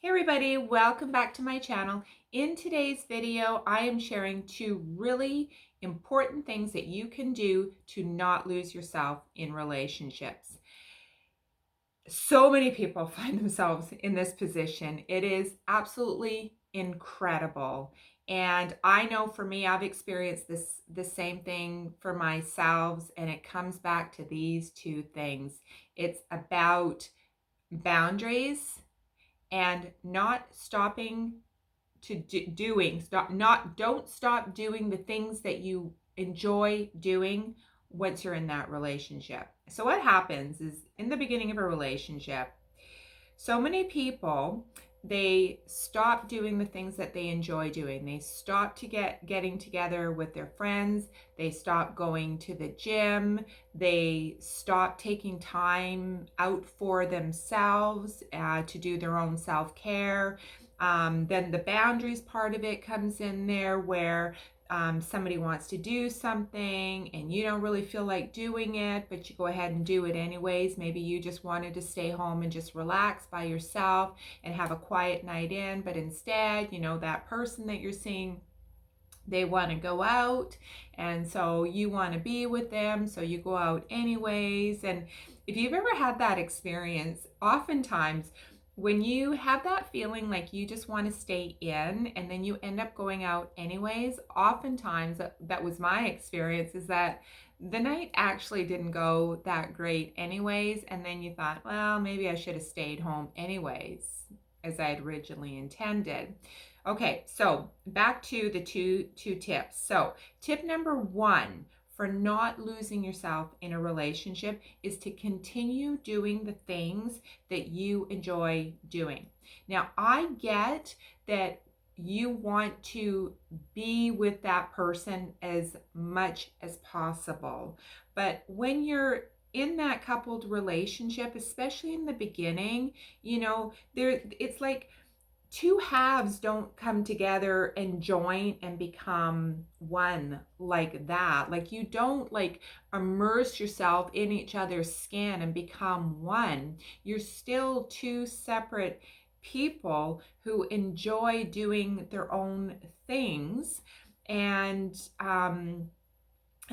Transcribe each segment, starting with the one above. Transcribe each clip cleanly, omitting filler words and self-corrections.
Hey everybody, welcome back to my channel. In today's video, I am sharing two really important things that you can do to not lose yourself in relationships. So many people find themselves in this position. It is absolutely incredible. And I know for me, I've experienced the same thing for myself, and it comes back to these two things. It's about boundaries and not stopping don't stop doing the things that you enjoy doing once you're in that relationship. So what happens is, in the beginning of a relationship, so many people, they stop doing the things that they enjoy doing. They stop getting together with their friends. They stop going to the gym. They stop taking time out for themselves to do their own self-care. Then the boundaries part of it comes in there, where somebody wants to do something and you don't really feel like doing it, but you go ahead and do it anyways. Maybe you just wanted to stay home and just relax by yourself and have a quiet night in, but instead, that person that you're seeing, they want to go out, and so you want to be with them, so you go out anyways. And if you've ever had that experience, oftentimes when you have that feeling like you just want to stay in and then you end up going out anyways, oftentimes that was my experience, is that the night actually didn't go that great anyways, and then you thought, well, maybe I should have stayed home anyways, as I had originally intended. Okay, so back to the two tips. So tip number one for not losing yourself in a relationship is to continue doing the things that you enjoy doing. Now, I get that you want to be with that person as much as possible, but when you're in that coupled relationship, especially in the beginning, it's like two halves don't come together and join and become one like that. Like, you don't like immerse yourself in each other's skin and become one. You're still two separate people who enjoy doing their own things, and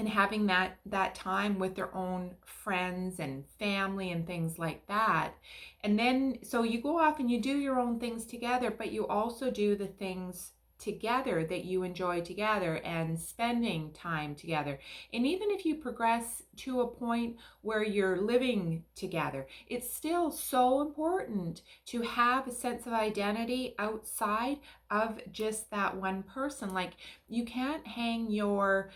having that time with their own friends and family and things like that. And then so you go off and you do your own things together, but you also do the things together that you enjoy together and spending time together. And even if you progress to a point where you're living together, it's still so important to have a sense of identity outside of just that one person. Like, you can't hang your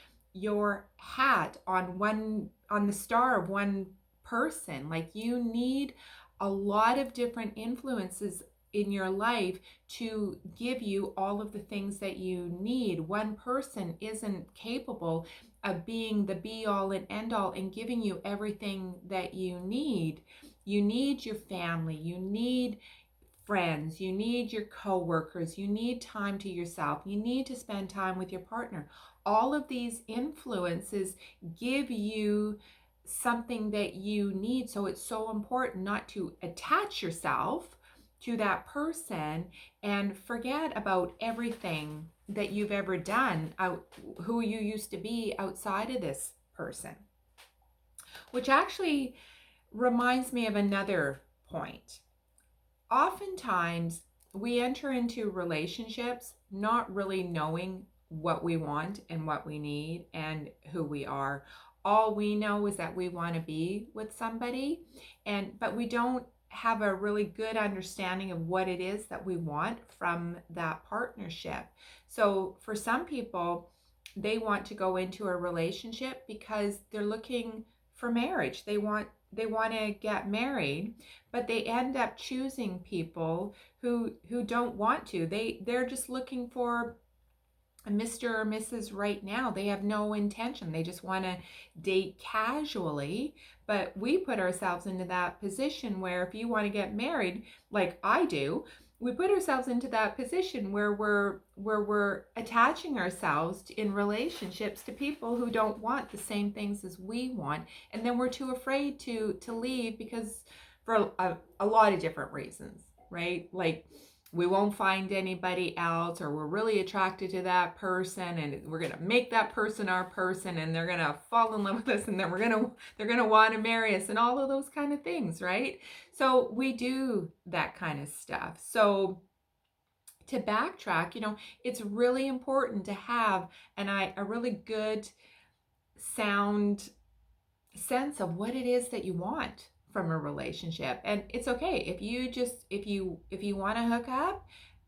hat on the star of one person. Like, you need a lot of different influences in your life to give you all of the things that you need. One person isn't capable of being the be all and end all and giving you everything that you need. You need your family, you need friends, you need your coworkers, you need time to yourself, you need to spend time with your partner. All of these influences give you something that you need. So it's so important not to attach yourself to that person and forget about everything that you've ever done, who you used to be outside of this person. Which actually reminds me of another point. Oftentimes we enter into relationships not really knowing what we want and what we need and who we are. All we know is that we want to be with somebody, but we don't have a really good understanding of what it is that we want from that partnership. So for some people, they want to go into a relationship because they're looking for marriage. They want to get married, but they end up choosing people who don't want to. They're just looking for a Mr. or Mrs. right now. They have no intention. They just want to date casually. But we put ourselves into that position where if you want to get married, like I do, we put ourselves into that position where we're attaching ourselves in relationships to people who don't want the same things as we want, and then we're too afraid to leave because for a lot of different reasons, right? Like, we won't find anybody else, or we're really attracted to that person and we're going to make that person our person and they're going to fall in love with us and then they're going to want to marry us and all of those kind of things, right? So we do that kind of stuff. So to backtrack, it's really important to have a really good sound sense of what it is that you want from a relationship. And it's okay if you want to hook up,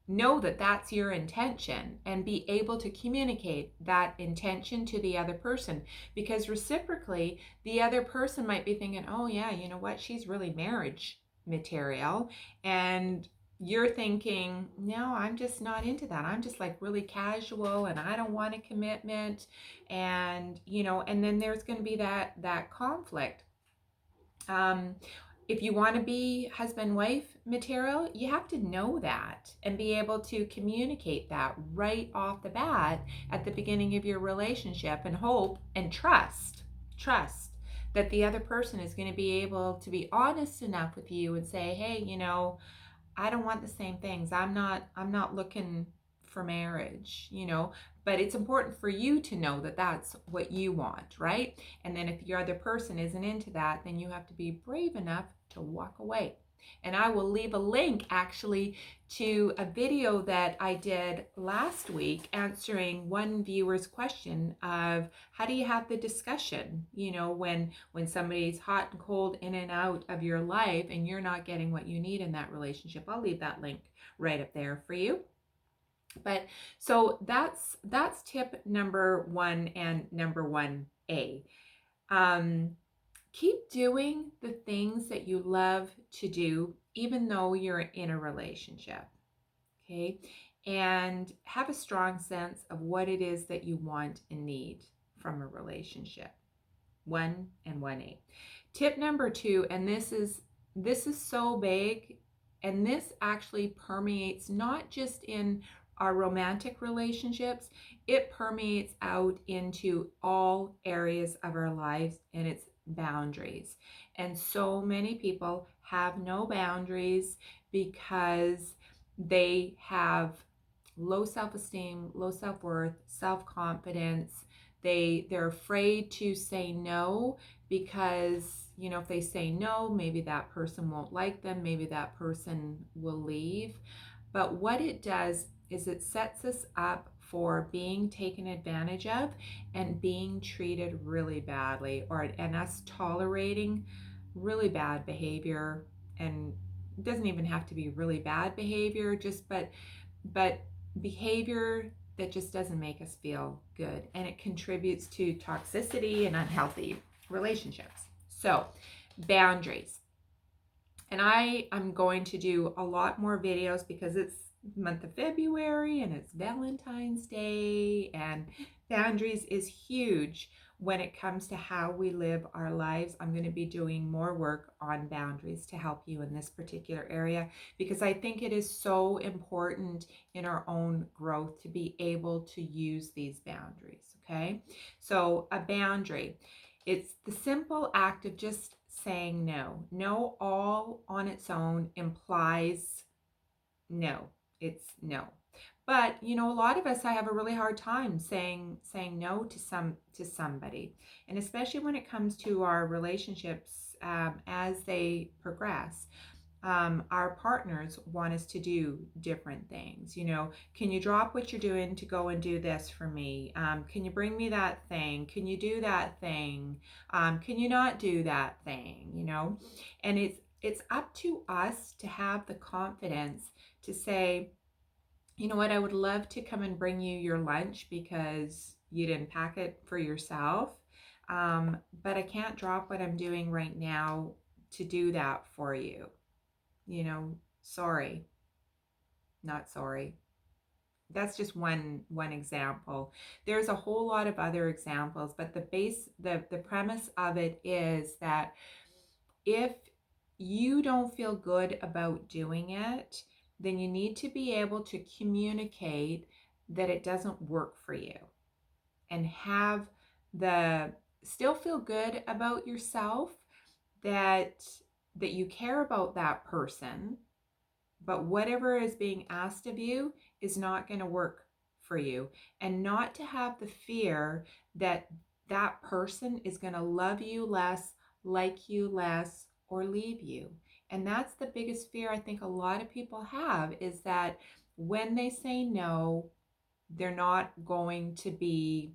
know that that's your intention and be able to communicate that intention to the other person, because reciprocally the other person might be thinking, oh yeah, you know what, she's really marriage material, and you're thinking, no, I'm just not into that, I'm just like really casual and I don't want a commitment. And and then there's going to be that conflict. um if you want to be husband wife material, you have to know that and be able to communicate that right off the bat at the beginning of your relationship, and hope and trust that the other person is going to be able to be honest enough with you and say, hey, I don't want the same things. I'm not looking for marriage, but it's important for you to know that that's what you want, right? And then if your other person isn't into that, then you have to be brave enough to walk away. And I will leave a link actually to a video that I did last week answering one viewer's question of how do you have the discussion, when somebody's hot and cold in and out of your life and you're not getting what you need in that relationship. I'll leave that link right up there for you. But so that's tip number 1 and number 1A. Keep doing the things that you love to do, even though you're in a relationship. Okay. And have a strong sense of what it is that you want and need from a relationship. 1 and 1A. Tip number 2, and this is so big, and this actually permeates not just in our romantic relationships, it permeates out into all areas of our lives, and it's boundaries. And so many people have no boundaries because they have low self-esteem, low self-worth, self-confidence. They're afraid to say no because if they say no, maybe that person won't like them, maybe that person will leave. But what it does is it sets us up for being taken advantage of and being treated really badly, and us tolerating really bad behavior. And it doesn't even have to be really bad behavior, but behavior that just doesn't make us feel good, and it contributes to toxicity and unhealthy relationships. So boundaries. And I'm going to do a lot more videos because it's the month of February and it's Valentine's Day, and boundaries is huge when it comes to how we live our lives. I'm going to be doing more work on boundaries to help you in this particular area, because I think it is so important in our own growth to be able to use these boundaries. Okay, so a boundary, it's the simple act of just saying no. No all on its own implies no. It's no. But a lot of us, I have a really hard time saying no to somebody, and especially when it comes to our relationships, as they progress. Our partners want us to do different things. Can you drop what you're doing to go and do this for me? Can you bring me that thing? Can you do that thing? Can you not do that thing? And it's up to us to have the confidence to say, you know what, I would love to come and bring you your lunch because you didn't pack it for yourself. But I can't drop what I'm doing right now to do that for you. Sorry, not sorry. That's just one example. There's a whole lot of other examples, but the premise of it is that if you don't feel good about doing it, then you need to be able to communicate that it doesn't work for you, and still feel good about yourself, that you care about that person, but whatever is being asked of you is not going to work for you. And not to have the fear that that person is going to love you less, like you less, or leave you. And that's the biggest fear I think a lot of people have, is that when they say no, they're not going to be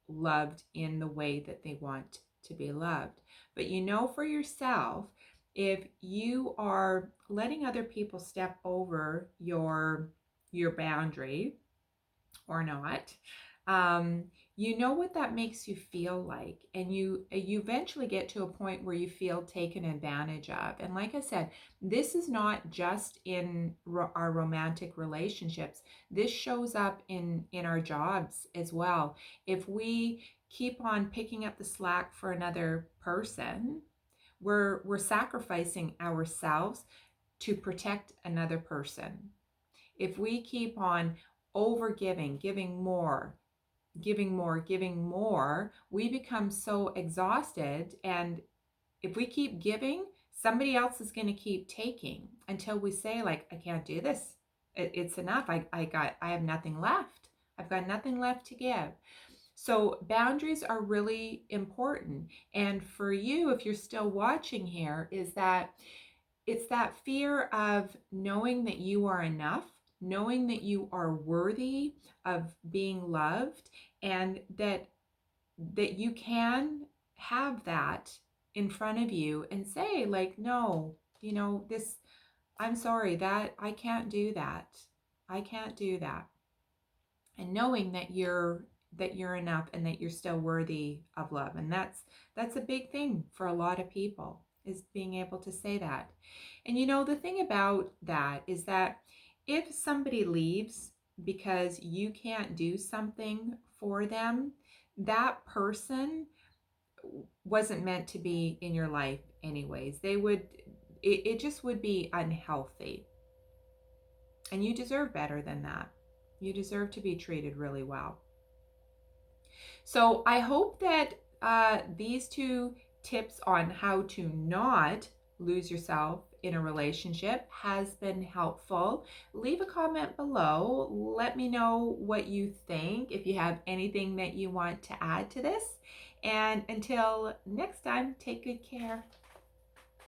loved in the way that they want to be loved. But you know for yourself, if you are letting other people step over your boundary or not, um, you know what that makes you feel like, and you eventually get to a point where you feel taken advantage of. And like I said, this is not just in our romantic relationships. This shows up in our jobs as well. If we keep on picking up the slack for another person, we're sacrificing ourselves to protect another person. If we keep on over giving, giving more, we become so exhausted. And if we keep giving, somebody else is going to keep taking until we say, like, I can't do this. It's enough. I have nothing left. I've got nothing left to give. So boundaries are really important. And for you, if you're still watching here, is that it's that fear of knowing that you are enough, knowing that you are worthy of being loved, and that you can have that in front of you and say, like, no, this, I'm sorry, that I can't do that. I can't do that. And knowing that you're enough and that you're still worthy of love. And that's a big thing for a lot of people, is being able to say that. And the thing about that is that if somebody leaves because you can't do something for them, that person wasn't meant to be in your life anyways. It just would be unhealthy. And you deserve better than that. You deserve to be treated really well. So I hope that these two tips on how to not lose yourself in a relationship has been helpful. Leave a comment below. Let me know what you think, if you have anything that you want to add to this. And until next time, take good care.